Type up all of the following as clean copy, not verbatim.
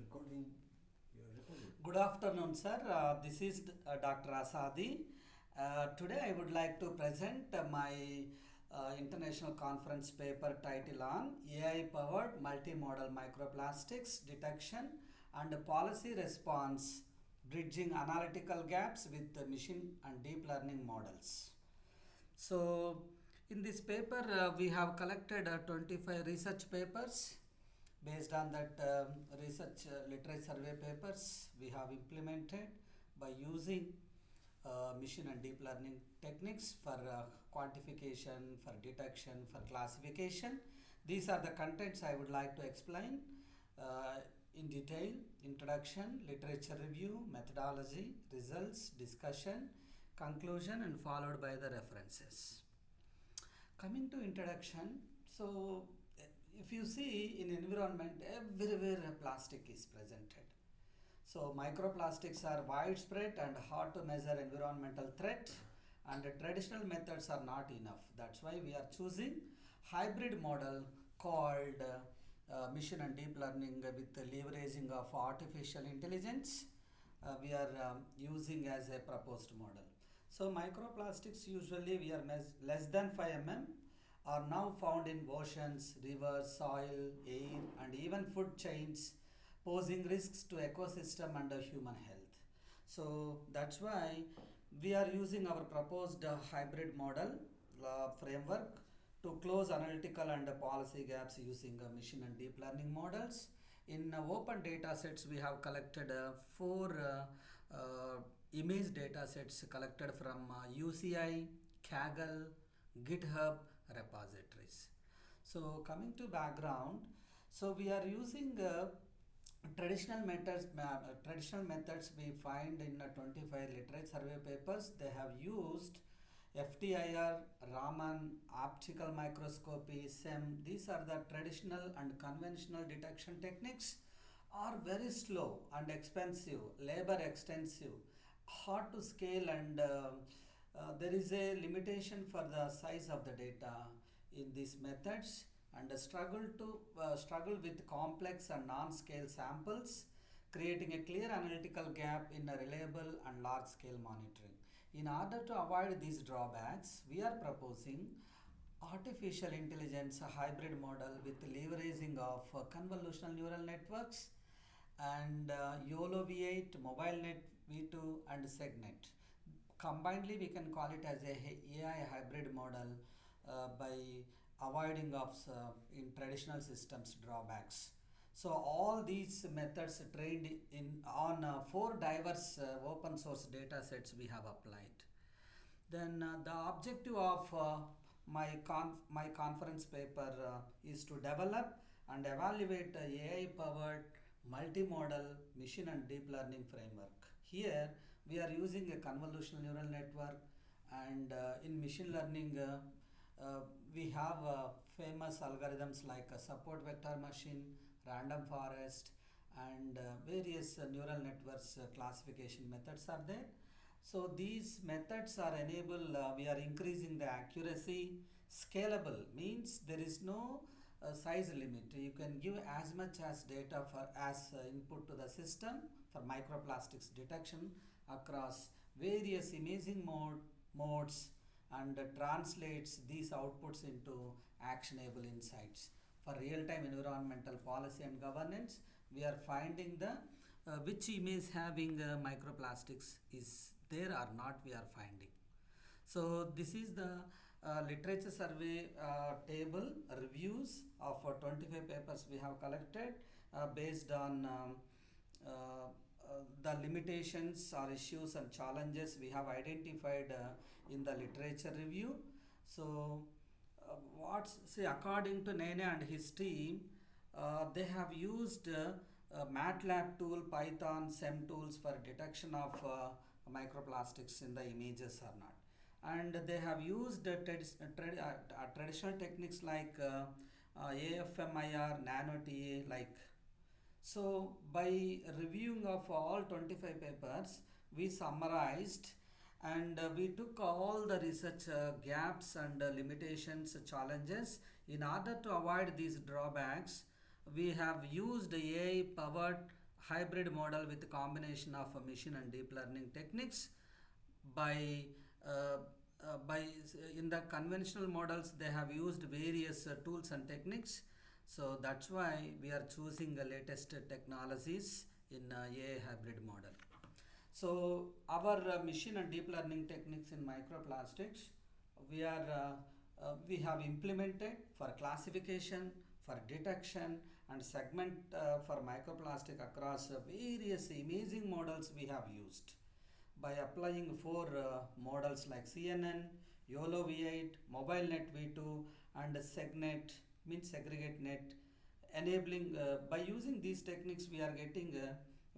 recording. You're recording. Good afternoon, sir. This is Dr. Asadi. Today I would like to present my international conference paper title on AI-powered multimodal microplastics detection and policy response, bridging analytical gaps with the machine and deep learning models. So, in this paper, we have collected 25 research papers. Based on that research literature survey papers, we have implemented by using machine and deep learning techniques for quantification, for detection, for classification. These are the contents I would like to explain in detail: introduction, literature review, methodology, results, discussion, conclusion, and followed by the references. Coming to introduction, so if you see in environment, everywhere plastic is presented. So microplastics are widespread and hard to measure environmental threat, and the traditional methods are not enough. That's why we are choosing hybrid model called machine and deep learning with the leveraging of artificial intelligence. We are using as a proposed model. So microplastics usually we are less than 5 mm are now found in oceans, rivers, soil, air, and even food chains, posing risks to ecosystem and human health. So that's why we are using our proposed hybrid model framework to close analytical and policy gaps using machine and deep learning models. In open data sets, we have collected four image data sets collected from UCI, Kaggle, GitHub repositories. So coming to background, so we are using traditional methods we find in 25 literature survey papers. They have used FTIR, Raman, optical microscopy, SEM. These are the traditional and conventional detection techniques are very slow and expensive, labor extensive, hard to scale, and there is a limitation for the size of the data in these methods, and struggle with complex and non-scale samples, creating a clear analytical gap in a reliable and large-scale monitoring. In order to avoid these drawbacks, we are proposing artificial intelligence hybrid model with leveraging of convolutional neural networks and YOLO V8, MobileNet V2, and SegNet. Combinedly, we can call it as a AI hybrid model by avoiding of in traditional systems drawbacks. So all these methods trained in on four diverse open source data sets we have applied. Then the objective of my conference paper is to develop and evaluate AI powered multimodal machine and deep learning framework. Here we are using a convolutional neural network, and in machine learning we have famous algorithms like support vector machine, random forest, and various neural networks classification methods are there. So these methods are we are increasing the accuracy. Scalable means there is no size limit. You can give as much as data for as input to the system for microplastics detection across various imaging modes, and translates these outputs into actionable insights. For real-time environmental policy and governance, we are finding the which image having microplastics is there or not, we are finding. So this is the literature survey table reviews of 25 papers we have collected based on the limitations or issues and challenges we have identified in the literature review. So according to Nene and his team, they have used MATLAB tool, Python, SEM tools for detection of microplastics in the images or not. And they have used traditional techniques like AFMIR, nano-TA, like. So by reviewing of all 25 papers, we summarized, and we took all the research gaps and limitations, challenges. In order to avoid these drawbacks, we have used AI powered hybrid model with a combination of machine and deep learning techniques. By in the conventional models they have used various tools and techniques, so that's why we are choosing the latest technologies in AI hybrid model. So our machine and deep learning techniques in microplastics, we have implemented for classification, for detection and segment for microplastic across various imaging models we have used by applying four models like CNN, YOLO V8, MobileNet V2 and SegNet, means segregate net, enabling by using these techniques we are getting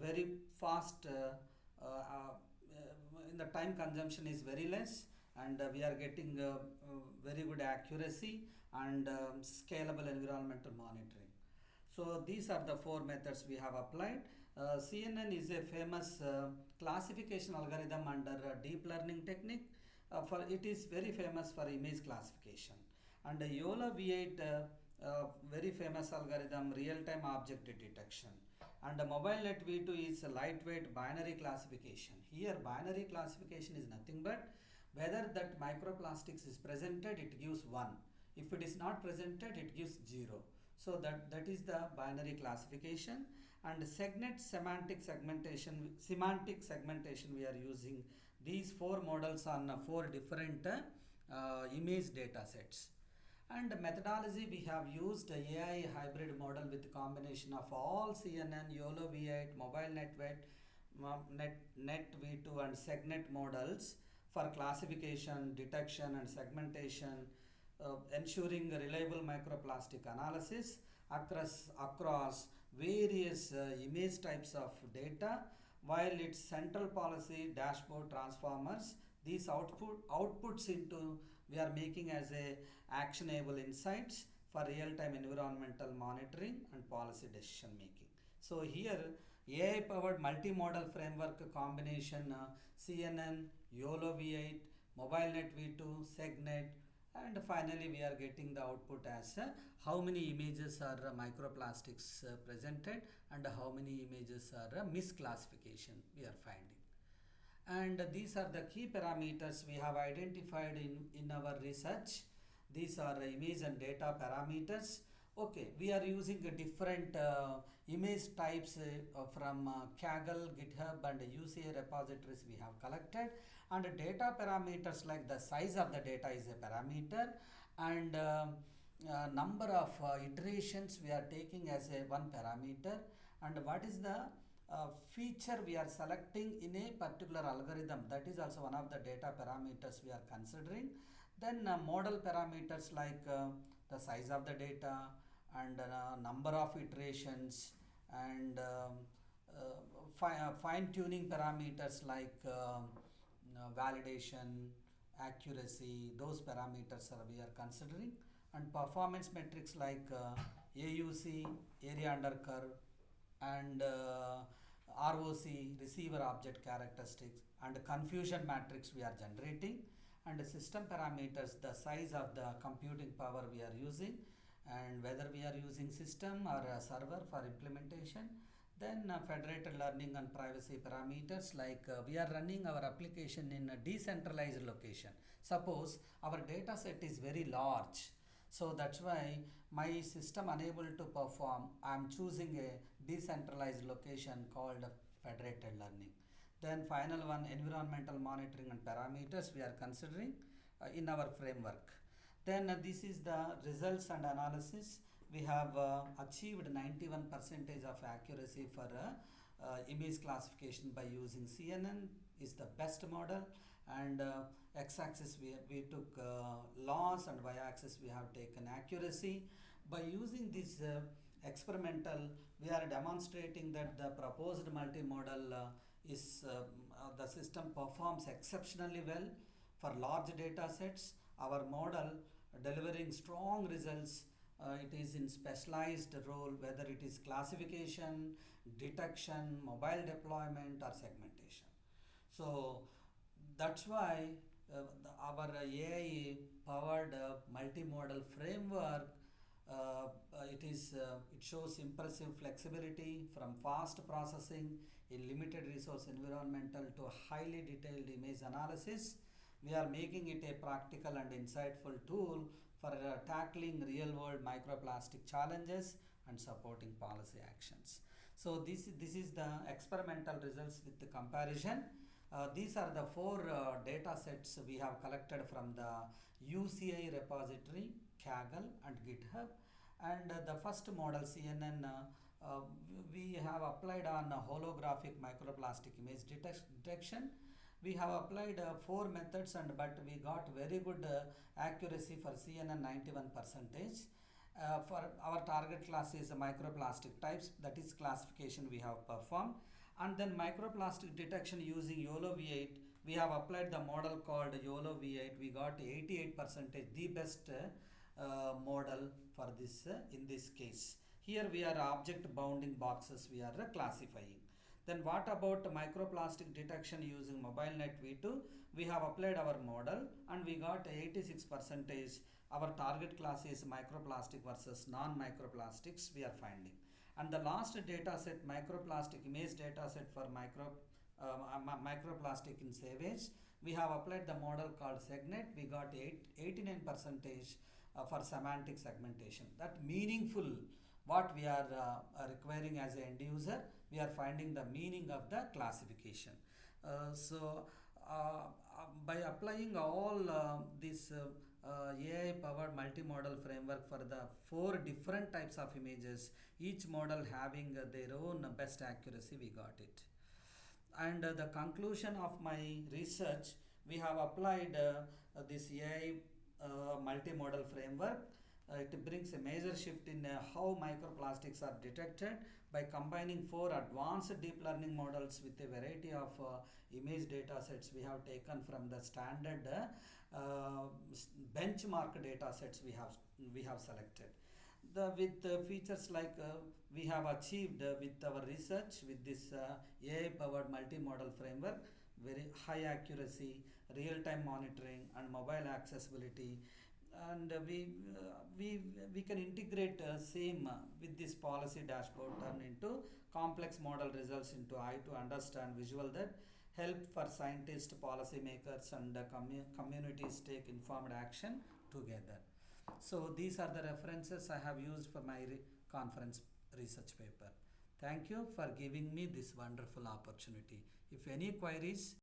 very fast in the time consumption is very less, and we are getting very good accuracy and scalable environmental monitoring. So these are the four methods we have applied. CNN is a famous classification algorithm under deep learning technique. For it is very famous for image classification, and YOLO V8 very famous algorithm real-time object detection, and MobileNet V2 is a lightweight binary classification. Here binary classification is nothing but whether that microplastics is presented it gives 1, if it is not presented it gives 0. So that is the binary classification. And segment semantic segmentation we are using these four models on four different image data sets. And methodology we have used AI hybrid model with combination of all CNN, YOLO V8, Net V2 and SegNet models for classification, detection and segmentation, ensuring reliable microplastic analysis across various image types of data, while its central policy dashboard transformers these outputs into we are making as a actionable insights for real-time environmental monitoring and policy decision making. So here AI powered multimodal framework combination CNN, YOLO V8, MobileNet V2, SegNet, and finally we are getting the output as how many images are microplastics presented and how many images are misclassification we are finding. And these are the key parameters we have identified in our research. These are image and data parameters. Okay, we are using different image types from Kaggle, GitHub and UCA repositories we have collected, and data parameters like the size of the data is a parameter, and number of iterations we are taking as a one parameter, and what is the feature we are selecting in a particular algorithm, that is also one of the data parameters we are considering. Then model parameters like the size of the data and number of iterations, and fine tuning parameters like validation, accuracy, those parameters we are considering, and performance metrics like AUC, area under curve, and ROC, receiver object characteristics, and confusion matrix we are generating, and system parameters, the size of the computing power we are using, and whether we are using system or a server for implementation. Then federated learning and privacy parameters like we are running our application in a decentralized location. Suppose our data set is very large, so that's why my system unable to perform, I am choosing a decentralized location called federated learning. Then final one, environmental monitoring and parameters we are considering in our framework. Then this is the results and analysis. We have achieved 91% of accuracy for image classification by using CNN is the best model, and x-axis we took loss, and y-axis we have taken accuracy. By using this experimental, we are demonstrating that the proposed multimodal the system performs exceptionally well for large data sets. Our model delivering strong results. It is in specialized role, whether it is classification, detection, mobile deployment or segmentation. So that's why our AI powered multimodal framework It shows impressive flexibility from fast processing in limited resource environmental to highly detailed image analysis. We are making it a practical and insightful tool for tackling real world microplastic challenges and supporting policy actions. So this is the experimental results with the comparison. These are the four data sets we have collected from the UCI repository, Kaggle and GitHub. And the first model CNN we have applied on holographic microplastic image detection. We have applied four methods and but we got very good accuracy for CNN 91 percentage. For our target class is microplastic types, that is classification we have performed. And then microplastic detection using YOLO V8, we have applied the model called YOLO V8. We got 88 percentage, the best model for this in this case. Here we are object bounding boxes we are classifying. Then what about microplastic detection using MobileNet V2? We have applied our model and we got 86 percentage. Our target class is microplastic versus non-microplastics we are finding. And the last data set, microplastic image data set for microplastic in savage. We have applied the model called SegNet. We got 89 percentage for semantic segmentation. That meaningful what we are requiring as an end user, we are finding the meaning of the classification. By applying all this AI powered multimodal framework for the four different types of images, each model having their own best accuracy, we got it. And the conclusion of my research, we have applied this AI multimodal framework. It brings a major shift in how microplastics are detected by combining four advanced deep learning models with a variety of image data sets we have taken from the standard benchmark data sets we have selected. With features like we have achieved with our research with this AI powered multimodal framework, very high accuracy, real time monitoring and mobile accessibility. And we can integrate same with this policy dashboard turn into complex model results into eye to understand visual that help for scientists, policymakers and communities take informed action together. So these are the references I have used for my conference research paper. Thank you for giving me this wonderful opportunity. If any queries,